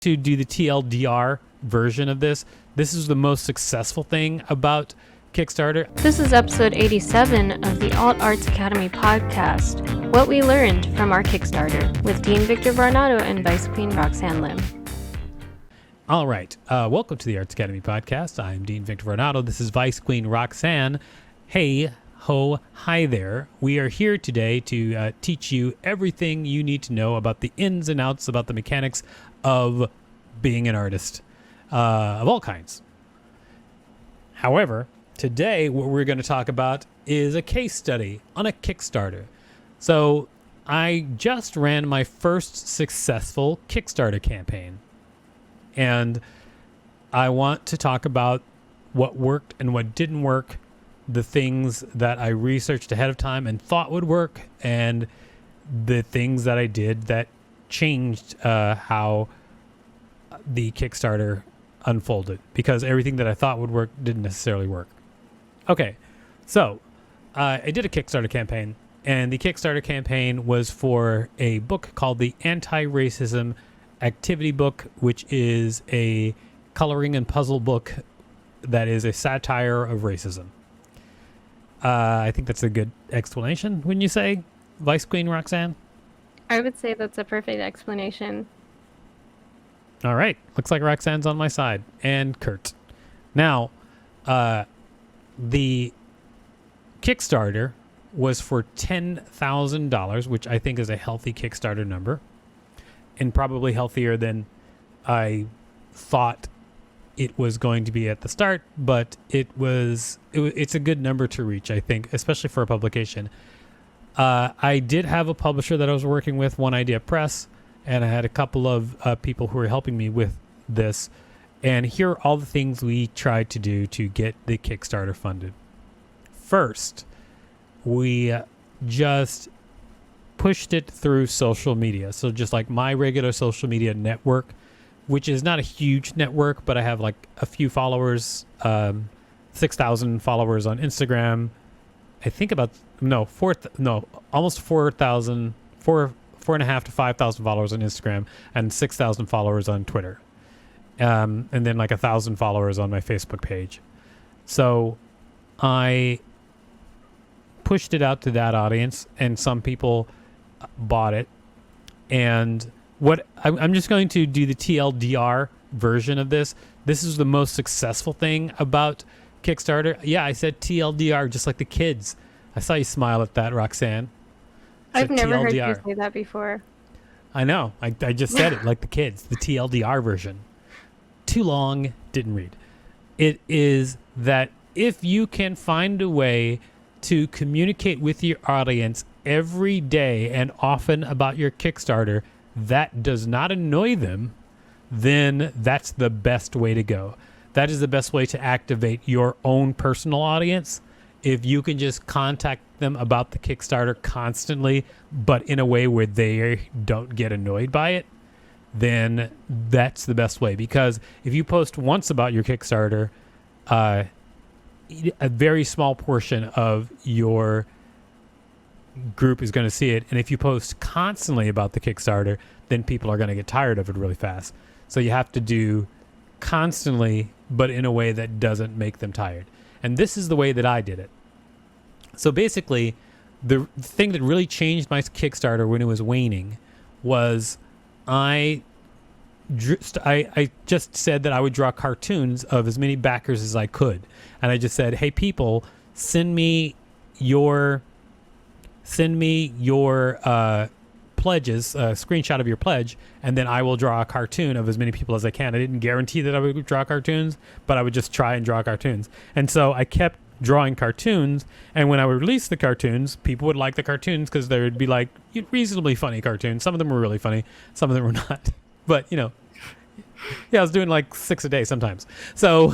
to do the TLDR version of this. This is the most successful thing about Kickstarter. This is episode 87 of the Alt Arts Academy podcast, What We Learned from Our Kickstarter, with Dean Victor Varnado and Vice Queen Roxanne Lim. All right. Welcome to the Arts Academy podcast. I'm Dean Victor Varnado. This is Vice Queen Roxanne. Hey, ho, hi there. We are here today to teach you everything you need to know about the ins and outs, about the mechanics of being an artist of all kinds. However, today what we're going to talk about is a case study on a Kickstarter. So I just ran my first successful Kickstarter campaign. And I want to talk about what worked and what didn't work, the things that I researched ahead of time and thought would work, and the things that I did that changed how the Kickstarter unfolded, because everything that I thought would work didn't necessarily work. Okay, so I did a Kickstarter campaign, and the Kickstarter campaign was for a book called the Anti-Racism Activity Book, which is a coloring and puzzle book that is a satire of racism. I think that's a good explanation, wouldn't you say, Vice Queen Roxanne? I would say that's a perfect explanation. All right. Looks like Roxanne's on my side. And Kurt. Now, the Kickstarter was for $10,000, which I think is a healthy Kickstarter number, and probably healthier than I thought it was going to be at the start, but it's a good number to reach, I think, especially for a publication. I did have a publisher that I was working with, One Idea Press, and I had a couple of people who were helping me with this. And here are all the things we tried to do to get the Kickstarter funded. First, we just pushed it through social media. So just like my regular social media network, which is not a huge network, but I have like a few followers, 6,000 followers on Instagram. I think almost 4,000, 4.5 to 5,000 followers on Instagram, and 6,000 followers on Twitter. And then like 1,000 followers on my Facebook page. So I pushed it out to that audience, and some people bought it. And I'm just going to do the TLDR version of this. This is the most successful thing about Kickstarter. Yeah, I said TLDR just like the kids. I saw you smile at that, Roxanne. I've never heard you say that before. I know. I just said it like the kids, the TLDR version. Too long, didn't read. It is that if you can find a way to communicate with your audience every day and often about your Kickstarter that does not annoy them, then that's the best way to go. That is the best way to activate your own personal audience. If you can just contact them about the Kickstarter constantly, but in a way where they don't get annoyed by it, then that's the best way. Because if you post once about your Kickstarter, a very small portion of your group is going to see it. And if you post constantly about the Kickstarter, then people are going to get tired of it really fast. So you have to do constantly, but in a way that doesn't make them tired. And this is the way that I did it. So basically, the thing that really changed my Kickstarter when it was waning was I just said that I would draw cartoons of as many backers as I could. And I just said, hey, people, send me your pledges, a screenshot of your pledge, and then I will draw a cartoon of as many people as I can. I didn't guarantee that I would draw cartoons, but I would just try and draw cartoons. And so I kept drawing cartoons, and when I would release the cartoons, people would like the cartoons because they would be like reasonably funny cartoons. Some of them were really funny, some of them were not. But, yeah, I was doing like 6 a day sometimes. So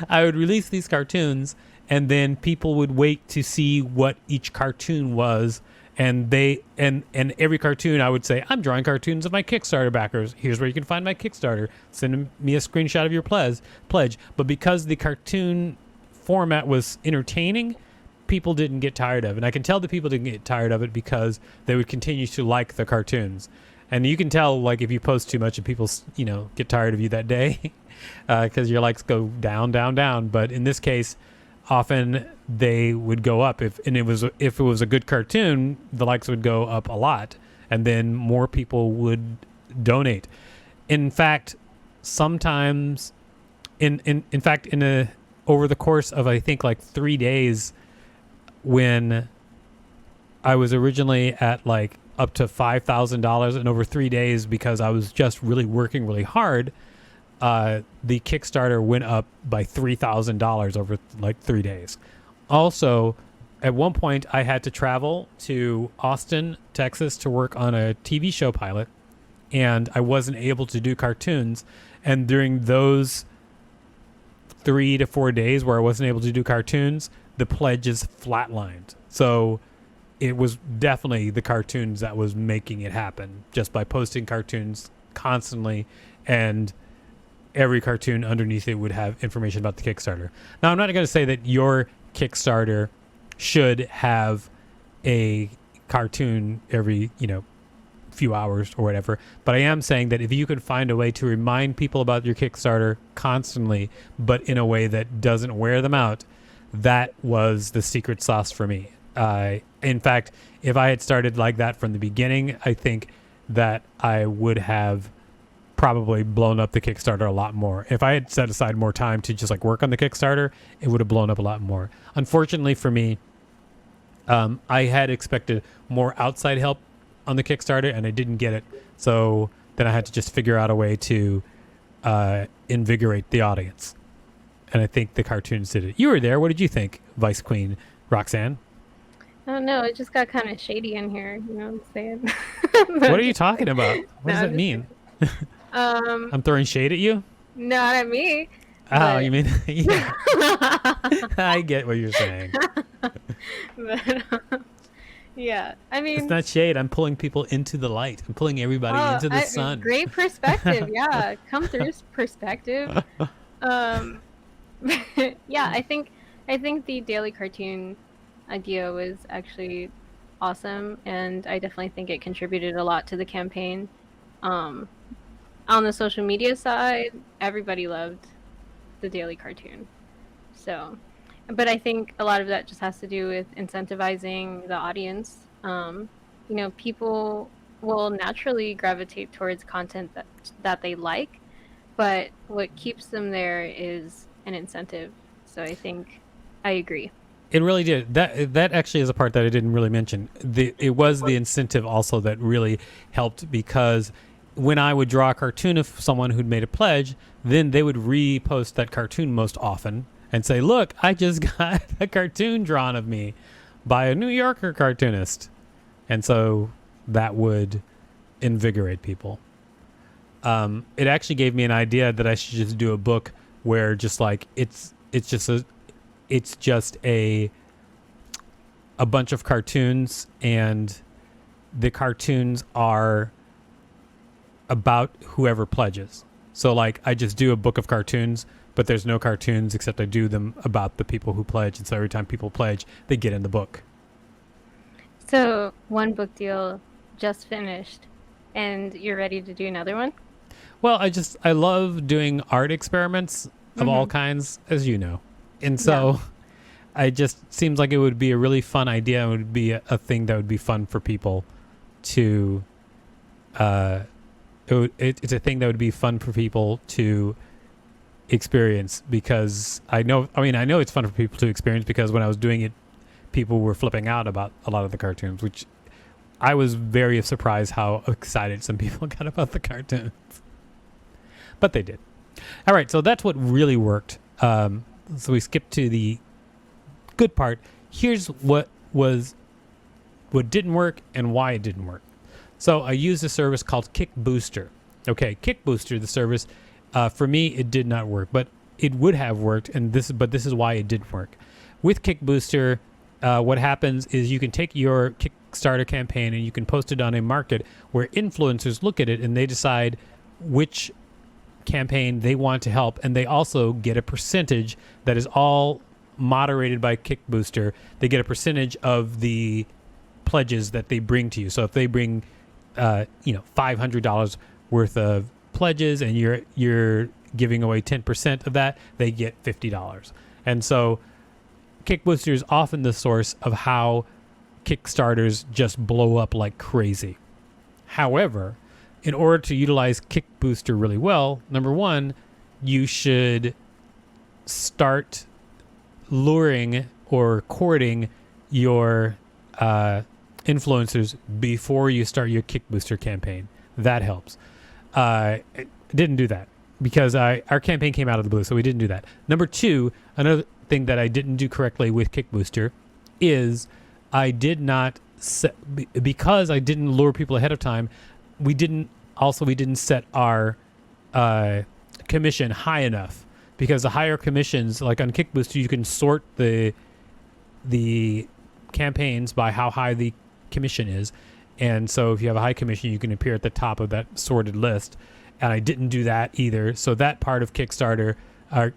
I would release these cartoons, and then people would wait to see what each cartoon was. And every cartoon I would say, I'm drawing cartoons of my Kickstarter backers. Here's where you can find my Kickstarter. Send me a screenshot of your pledge. But because the cartoon format was entertaining, people didn't get tired of it. And I can tell the people didn't get tired of it because they would continue to like the cartoons. And you can tell, like, if you post too much and people, get tired of you that day because your likes go down, down, down. But in this case, often they would go up. If it was a good cartoon, the likes would go up a lot, and then more people would donate. In fact, sometimes, over the course of, I think, like 3 days, when I was originally at like up to $5,000, and over 3 days, because I was just really working really hard, the Kickstarter went up by $3,000 over like 3 days. Also, at one point, I had to travel to Austin, Texas to work on a TV show pilot, and I wasn't able to do cartoons. And during those 3 to 4 days where I wasn't able to do cartoons, the pledges flatlined. So it was definitely the cartoons that was making it happen, just by posting cartoons constantly, and every cartoon underneath it would have information about the Kickstarter. Now, I'm not going to say that your Kickstarter should have a cartoon every, few hours or whatever, but I am saying that if you could find a way to remind people about your Kickstarter constantly, but in a way that doesn't wear them out, that was the secret sauce for me. In fact, if I had started like that from the beginning, I think that I would have probably blown up the Kickstarter a lot more. If I had set aside more time to just like work on the Kickstarter, it would have blown up a lot more. Unfortunately for me, I had expected more outside help on the Kickstarter, and I didn't get it. So then I had to just figure out a way to invigorate the audience. And I think the cartoons did it. You were there. What did you think, Vice Queen Roxanne? I don't know. It just got kind of shady in here. You know what I'm saying? What are you talking about? What does that mean? I'm throwing shade at you? Not at me. Oh, but... you mean... Yeah. I get what you're saying. But, yeah, I mean... It's not shade. I'm pulling people into the light. I'm pulling everybody into the sun. Great perspective. Yeah, come through perspective. Yeah, I think the daily cartoon idea was actually awesome, and I definitely think it contributed a lot to the campaign. On the social media side, everybody loved the daily cartoon. So, but I think a lot of that just has to do with incentivizing the audience. People will naturally gravitate towards content that they like, but what keeps them there is an incentive. So I think I agree. It really did. That actually is a part that I didn't really mention. It was the incentive also that really helped, because when I would draw a cartoon of someone who'd made a pledge, then they would repost that cartoon most often and say, look, I just got a cartoon drawn of me by a New Yorker cartoonist. And so that would invigorate people. It actually gave me an idea that I should just do a book where just like it's just a bunch of cartoons, and the cartoons are about whoever pledges. So like I just do a book of cartoons, but there's no cartoons except I do them about the people who pledge. And so every time people pledge, they get in the book. So one book deal just finished, and you're ready to do another one? Well, I love doing art experiments of all kinds, as you know. And so I just seems like it would be a really fun idea. It would be a thing that would be fun for people to it's a thing that would be fun for people to experience, because I know it's fun for people to experience, because when I was doing it, people were flipping out about a lot of the cartoons, which I was very surprised how excited some people got about the cartoons. But they did. All right, so that's what really worked. So we skipped to the good part. Here's what didn't work and why it didn't work. So I used a service called KickBooster. Okay, KickBooster, the service, for me, it did not work, but it would have worked, but this is why it didn't work. With KickBooster, what happens is you can take your Kickstarter campaign and you can post it on a market where influencers look at it and they decide which campaign they want to help, and they also get a percentage that is all moderated by KickBooster. They get a percentage of the pledges that they bring to you. So if they bring $500 worth of pledges, and you're giving away 10% of that, they get $50. And so KickBooster is often the source of how Kickstarters just blow up like crazy. However, in order to utilize KickBooster really well, number one, you should start luring or courting your influencers before you start your KickBooster campaign. That helps. I didn't do that because our campaign came out of the blue, so we didn't do that. Number two, another thing that I didn't do correctly with KickBooster is I did not because I didn't lure people ahead of time. We didn't set our commission high enough, because the higher commissions, like on KickBooster, you can sort the campaigns by how high the commission is. And so if you have a high commission, you can appear at the top of that sorted list. And I didn't do that either. So that part of Kickstarter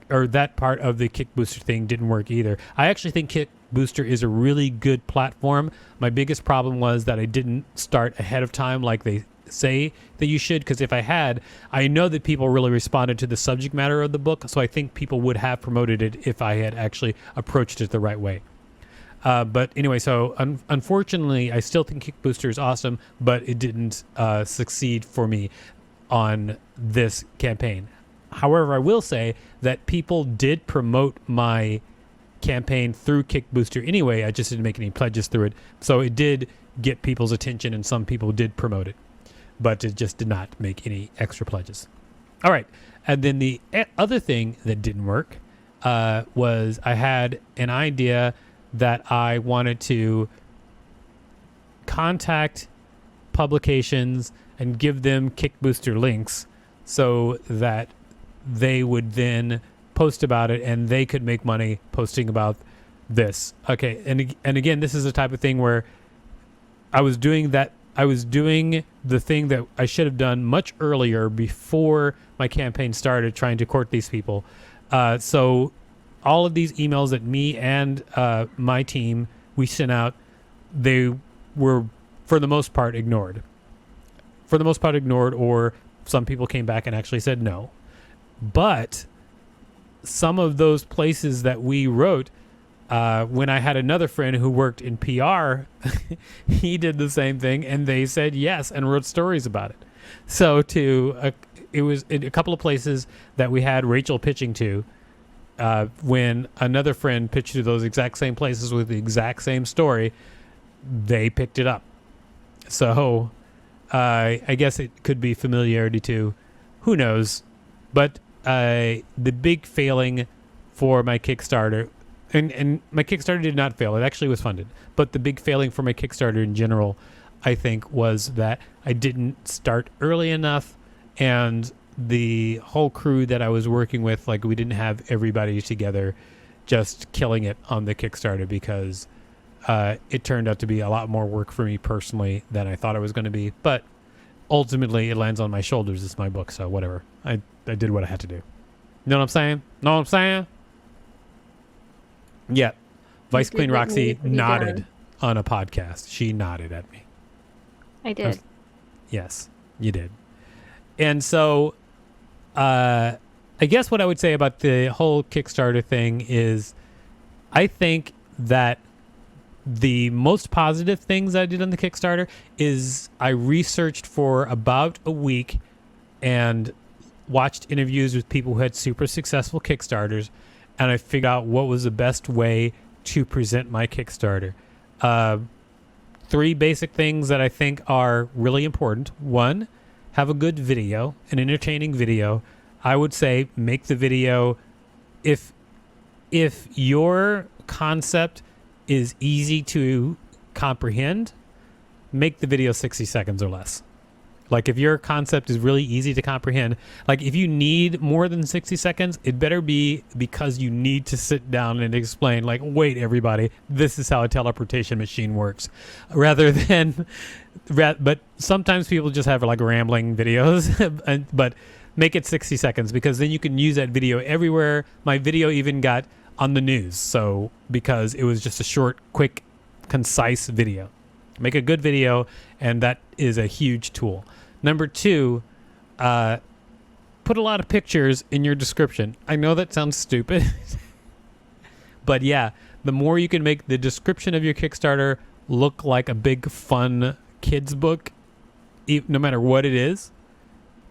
or that part of the KickBooster thing didn't work either. I actually think KickBooster is a really good platform. My biggest problem was that I didn't start ahead of time like they say that you should, because if I had, I know that people really responded to the subject matter of the book, so I think people would have promoted it if I had actually approached it the right way. But anyway, so unfortunately, I still think KickBooster is awesome, but it didn't succeed for me on this campaign. However, I will say that people did promote my campaign through KickBooster anyway. I just didn't make any pledges through it, so it did get people's attention, and some people did promote it, but it just did not make any extra pledges. All right. And then the other thing that didn't work was I had an idea that I wanted to contact publications and give them KickBooster links so that they would then post about it and they could make money posting about this. Okay. And again, this is the type of thing where I was doing the thing that I should have done much earlier before my campaign started, trying to court these people. So all of these emails that me and my team, we sent out, they were for the most part ignored. Or some people came back and actually said no. But some of those places that we wrote, when I had another friend who worked in PR, he did the same thing, and they said yes and wrote stories about it. So it was in a couple of places that we had Rachel pitching to. When another friend pitched to those exact same places with the exact same story, they picked it up. So I guess it could be familiarity too. Who knows? But the big failing for my Kickstarter, and my Kickstarter did not fail. It actually was funded. But the big failing for my Kickstarter in general, I think, was that I didn't start early enough, and the whole crew that I was working with, like, we didn't have everybody together just killing it on the Kickstarter, because it turned out to be a lot more work for me personally than I thought it was going to be. But ultimately, it lands on my shoulders. It's my book, so whatever. I did what I had to do. You know what I'm saying? Yeah. Vice Queen Roxy nodded on a podcast. She nodded at me. I did. Yes, you did. And so I guess what I would say about the whole Kickstarter thing is I think that the most positive things I did on the Kickstarter is I researched for about a week and watched interviews with people who had super successful Kickstarters, and I figured out what was the best way to present my Kickstarter. 3 basic things that I think are really important. 1, have a good video, an entertaining video. I would say make the video, if your concept is easy to comprehend, make the video 60 seconds or less. Like, if your concept is really easy to comprehend, like, if you need more than 60 seconds, it better be because you need to sit down and explain, like, wait, everybody, this is how a teleportation machine works. But sometimes people just have, like, rambling videos, but make it 60 seconds, because then you can use that video everywhere. My video even got on the news, so because it was just a short, quick, concise video. Make a good video, and that is a huge tool. Number 2, put a lot of pictures in your description. I know that sounds stupid, but yeah, the more you can make the description of your Kickstarter look like a big fun kids book, no matter what it is,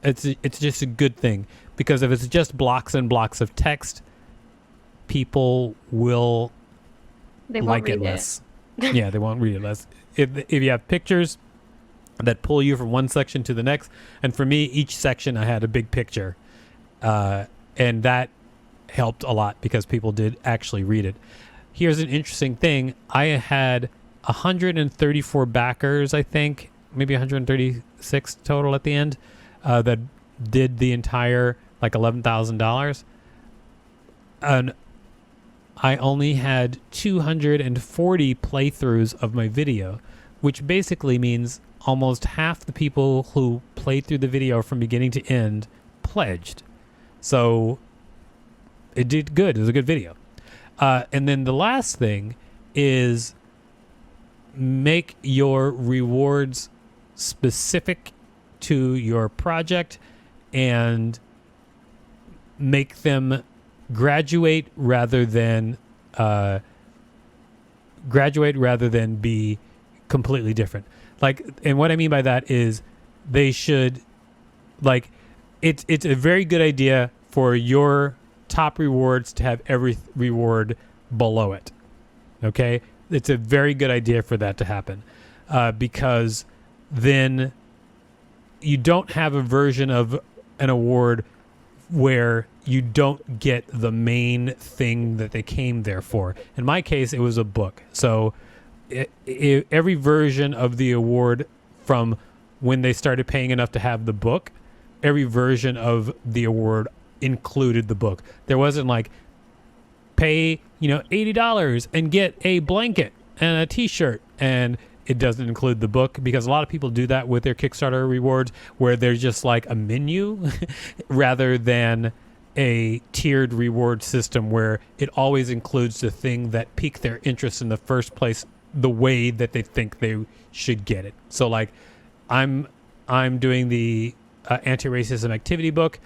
it's just a good thing. Because if it's just blocks and blocks of text, people will like it less. Yeah, they won't read it less. If you have pictures that pull you from one section to the next, and for me, each section I had a big picture, and that helped a lot because people did actually read it. Here's an interesting thing. I had 134 backers, I think, maybe 136 total at the end, that did the entire like $11,000. And I only had 240 playthroughs of my video, which basically means almost half the people who played through the video from beginning to end pledged. So it did good. It was a good video. And then the last thing is make your rewards specific to your project and make them graduate rather than be completely different. Like, and what I mean by that is they should, like, it's a very good idea for your top rewards to have every reward below it. Okay? It's a very good idea for that to happen, because then you don't have a version of an award where you don't get the main thing that they came there for. In my case, it was a book. So every version of the award from when they started paying enough to have the book, every version of the award included the book. There wasn't like pay, $80 and get a blanket and a t-shirt, and it doesn't include the book, because a lot of people do that with their Kickstarter rewards where there's just like a menu rather than a tiered reward system where it always includes the thing that piqued their interest in the first place, the way that they think they should get it. So like I'm doing the anti-racism activity book.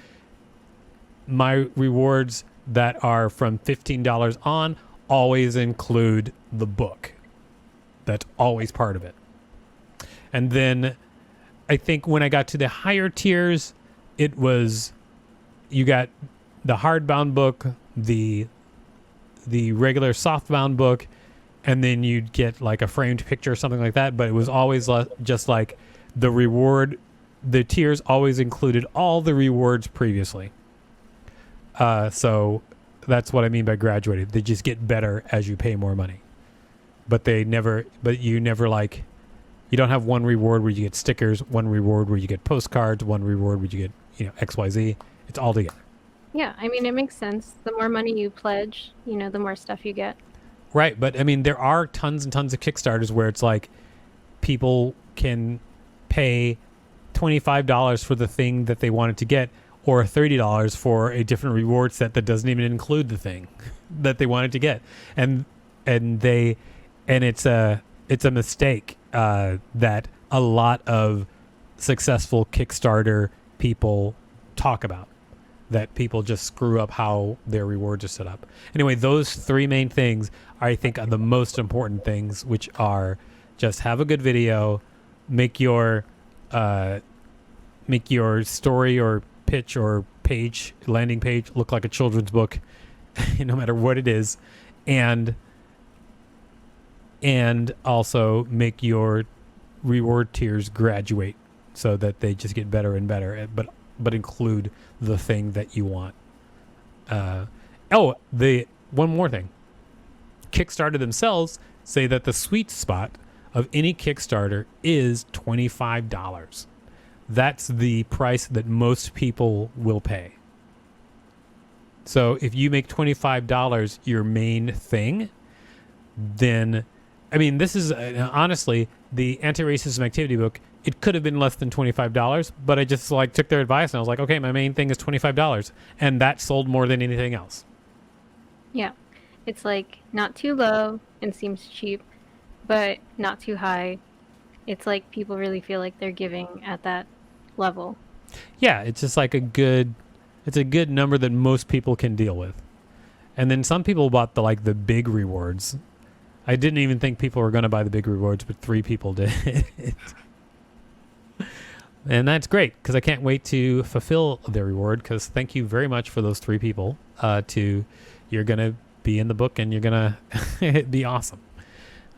My rewards that are from $15 on always include the book. That's always part of it. And then I think when I got to the higher tiers, it was, you got the hardbound book, the regular softbound book, and then you'd get like a framed picture or something like that. But it was always just like the reward, the tiers always included all the rewards previously. So that's what I mean by graduated. They just get better as you pay more money. But you never you don't have one reward where you get stickers, one reward where you get postcards, one reward where you get, XYZ. It's all together. Yeah, I mean, it makes sense. The more money you pledge, the more stuff you get. Right, but I mean, there are tons and tons of Kickstarters where it's like people can pay $25 for the thing that they wanted to get, or $30 for a different reward set that doesn't even include the thing that they wanted to get, and it's a mistake that a lot of successful Kickstarter people talk about, that people just screw up how their rewards are set up. Anyway, those three main things I think are the most important things, which are just have a good video, make your story or pitch or landing page look like a children's book, no matter what it is, and also make your reward tiers graduate so that they just get better and better, but include the thing that you want. One more thing. Kickstarter themselves say that the sweet spot of any Kickstarter is $25. That's the price that most people will pay. So if you make $25 your main thing, then, I mean, this is honestly the anti-racism activity book. It could have been less than $25, but I just took their advice and I was like, okay, my main thing is $25, and that sold more than anything else. Yeah, it's not too low and seems cheap, but not too high it's like people really feel like they're giving at that level. Yeah, it's just like it's a good number that most people can deal with. And then some people bought the big rewards. I didn't even think people were going to buy the big rewards, but 3 people did. And that's great because I can't wait to fulfill the reward, because thank you very much for those 3 people. You're going to be in the book and you're going to be awesome.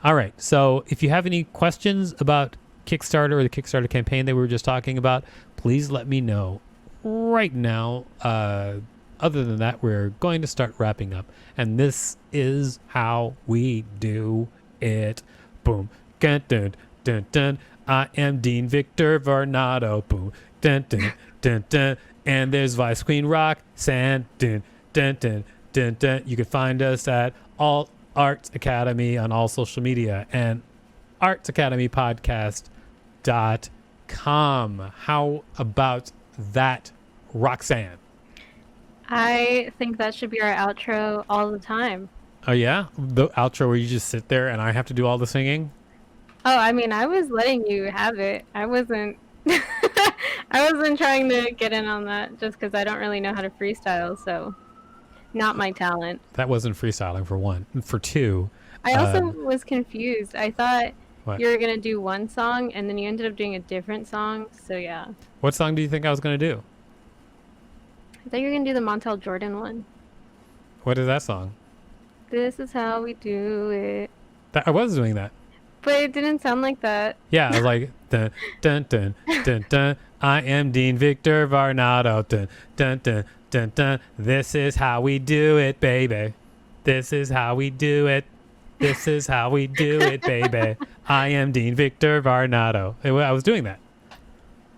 All right. So if you have any questions about Kickstarter or the Kickstarter campaign that we were just talking about, please let me know right now. Other than that, we're going to start wrapping up. And this is how we do it. Boom. Dun, dun, dun, dun. I am Dean Victor Varnado. Boom. Dun, dun, dun, dun. And there's Vice Queen Roxanne. Dun, dun, dun, dun, dun. You can find us at Alt Arts Academy on all social media and artsacademypodcast.com. How about that, Roxanne? I think that should be our outro all the time. Oh, yeah? The outro where you just sit there and I have to do all the singing? Oh, I mean, I was letting you have it. I wasn't I wasn't trying to get in on that just because I don't really know how to freestyle, so not my talent. That wasn't freestyling, for one. For two, I also was confused. I thought what? you were going to do one song and then you ended up doing a different song, so yeah. What song do you think I was going to do? I thought you were going to do the Montel Jordan one. What is that song? This is how we do it. I was doing that. But it didn't sound like that. Yeah, I was like, dun, dun, dun, dun, dun. I am Dean Victor Varnado. Dun, dun, dun, dun, dun. This is how we do it, baby. This is how we do it. This is how we do it, baby. I am Dean Victor Varnado. I was doing that.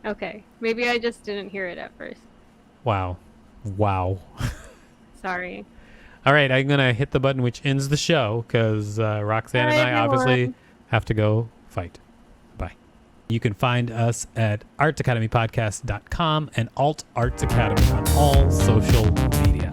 Okay. Maybe I just didn't hear it at first. Wow. Sorry. All right, I'm going to hit the button which ends the show because Roxanne and I obviously have to go fight. Bye. You can find us at artsacademypodcast.com and Alt Arts Academy on all social media.